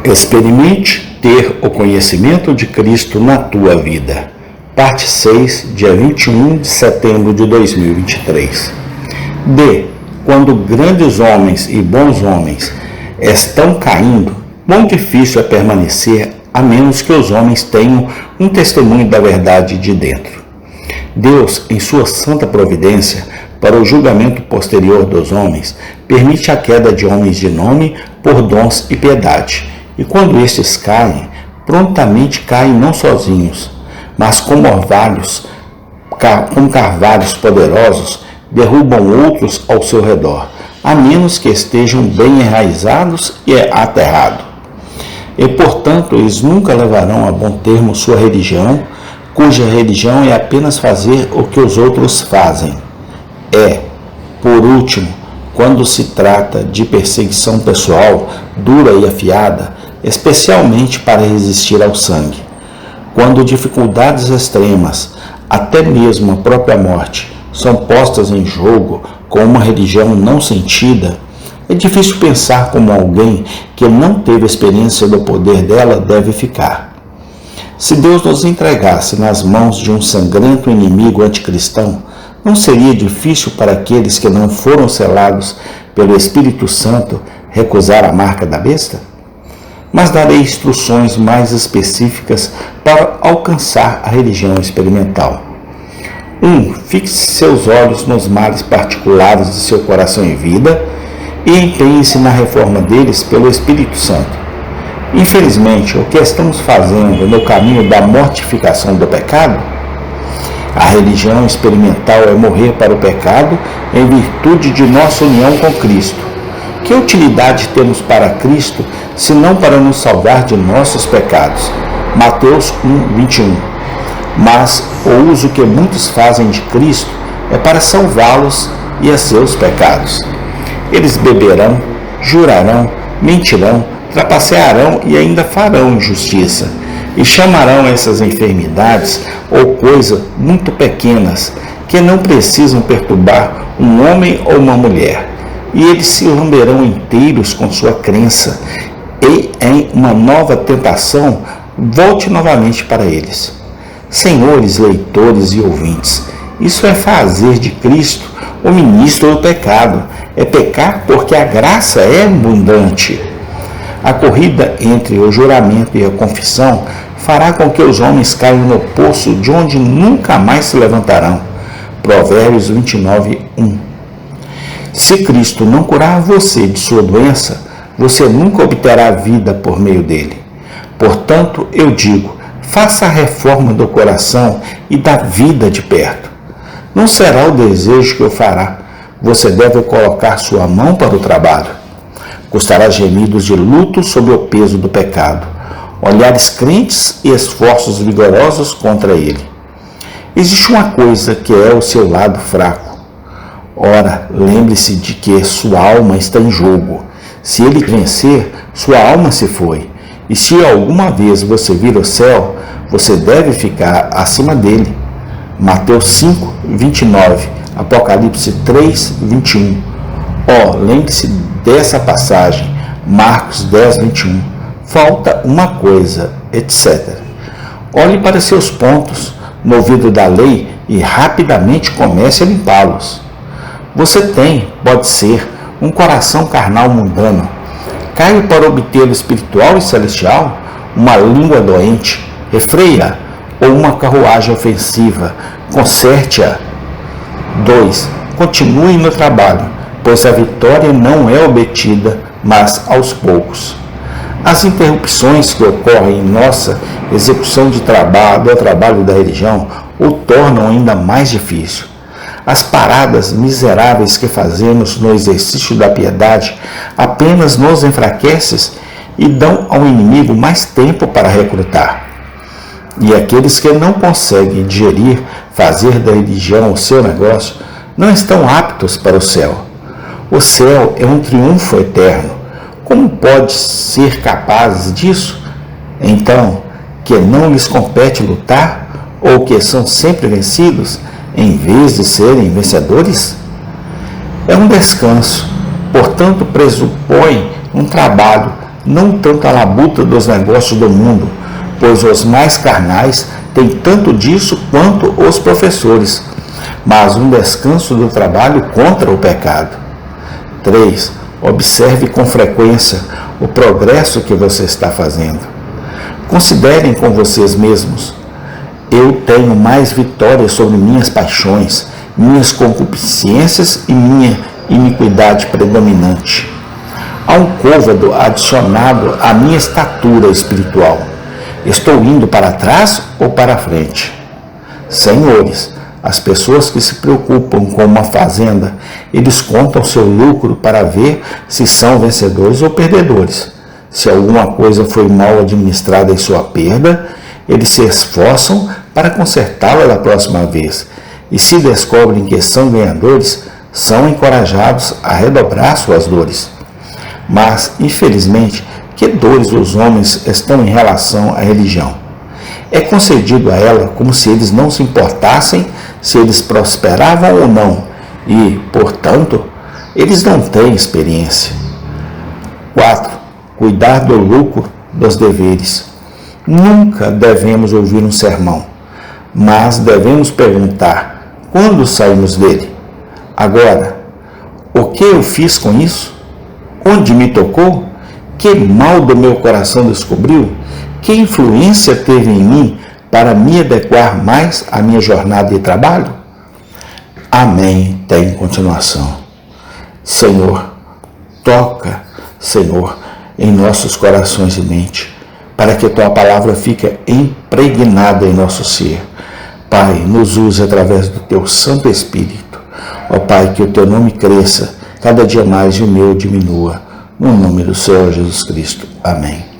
Experimente ter o conhecimento de Cristo na tua vida. Parte 6, dia 21 de setembro de 2023. D. Quando grandes homens e bons homens estão caindo, quão difícil é permanecer a menos que os homens tenham um testemunho da verdade de dentro. Deus, em sua santa providência, para o julgamento posterior dos homens, permite a queda de homens de nome por dons e piedade. E quando estes caem, prontamente caem não sozinhos, mas como carvalhos poderosos, derrubam outros ao seu redor, a menos que estejam bem enraizados e aterrados. E, portanto, eles nunca levarão a bom termo sua religião, cuja religião é apenas fazer o que os outros fazem. Por último, quando se trata de perseguição pessoal, dura e afiada, especialmente para resistir ao sangue. Quando dificuldades extremas, até mesmo a própria morte, são postas em jogo com uma religião não sentida, é difícil pensar como alguém que não teve experiência do poder dela deve ficar. Se Deus nos entregasse nas mãos de um sangrento inimigo anticristão, não seria difícil para aqueles que não foram selados pelo Espírito Santo recusar a marca da besta? Mas darei instruções mais específicas para alcançar a religião experimental. 1. Fixe seus olhos nos males particulares de seu coração e vida e empenhe-se na reforma deles pelo Espírito Santo. Infelizmente, o que estamos fazendo no caminho da mortificação do pecado? A religião experimental é morrer para o pecado em virtude de nossa união com Cristo. Que utilidade temos para Cristo, se não para nos salvar de nossos pecados? Mateus 1:21. Mas o uso que muitos fazem de Cristo é para salvá-los e a seus pecados. Eles beberão, jurarão, mentirão, trapacearão e ainda farão injustiça, e chamarão essas enfermidades ou coisas muito pequenas que não precisam perturbar um homem ou uma mulher. E eles se lamberão inteiros com sua crença, e em uma nova tentação, volte novamente para eles. Senhores leitores e ouvintes, isso é fazer de Cristo o ministro do pecado, é pecar porque a graça é abundante. A corrida entre o juramento e a confissão fará com que os homens caiam no poço de onde nunca mais se levantarão. Provérbios 29:1. Se Cristo não curar você de sua doença, você nunca obterá vida por meio dele. Portanto, eu digo, faça a reforma do coração e da vida de perto. Não será o desejo que o fará. Você deve colocar sua mão para o trabalho. Custará gemidos de luto sob o peso do pecado, olhares crentes e esforços vigorosos contra ele. Existe uma coisa que é o seu lado fraco. Ora, lembre-se de que sua alma está em jogo. Se ele vencer, sua alma se foi. E se alguma vez você vir o céu, você deve ficar acima dele. Mateus 5:29, Apocalipse 3:21. Lembre-se dessa passagem, Marcos 10:21. Falta uma coisa, etc. Olhe para seus pontos, movido da lei, e rapidamente comece a limpá-los. Você tem, pode ser, um coração carnal mundano. Caio para obter o espiritual e celestial, uma língua doente, refreia, ou uma carruagem ofensiva, conserte-a. 2. Continue no trabalho, pois a vitória não é obtida, mas aos poucos. As interrupções que ocorrem em nossa execução do trabalho da religião o tornam ainda mais difícil. As paradas miseráveis que fazemos no exercício da piedade apenas nos enfraquecem e dão ao inimigo mais tempo para recrutar. E aqueles que não conseguem digerir fazer da religião o seu negócio não estão aptos para o céu. O céu é um triunfo eterno. Como pode ser capazes disso? Então, que não lhes compete lutar, ou que são sempre vencidos, em vez de serem vencedores? É um descanso, portanto pressupõe um trabalho, não tanto a labuta dos negócios do mundo, pois os mais carnais têm tanto disso quanto os professores, mas um descanso do trabalho contra o pecado. 3. Observe com frequência o progresso que você está fazendo. Considerem com vocês mesmos: eu tenho mais vitórias sobre minhas paixões, minhas concupiscências e minha iniquidade predominante. Há um côvado adicionado à minha estatura espiritual. Estou indo para trás ou para frente? Senhores, as pessoas que se preocupam com uma fazenda, eles contam seu lucro para ver se são vencedores ou perdedores. Se alguma coisa foi mal administrada em sua perda, eles se esforçam para consertá-la da próxima vez. E se descobrem que são ganhadores, são encorajados a redobrar suas dores. Mas, infelizmente, que dores os homens estão em relação à religião? É concedido a ela como se eles não se importassem se eles prosperavam ou não, e, portanto, eles não têm experiência. 4. Cuidar do lucro dos deveres. Nunca devemos ouvir um sermão, mas devemos perguntar: quando saímos dele? Agora, o que eu fiz com isso? Onde me tocou? Que mal do meu coração descobriu? Que influência teve em mim para me adequar mais à minha jornada de trabalho? Amém. Tem continuação. Senhor, toca, Senhor, em nossos corações e mente, para que a Tua palavra fique impregnada em nosso ser. Pai, nos use através do Teu Santo Espírito. Ó Pai, que o Teu nome cresça cada dia mais e o meu diminua. No nome do Senhor Jesus Cristo. Amém.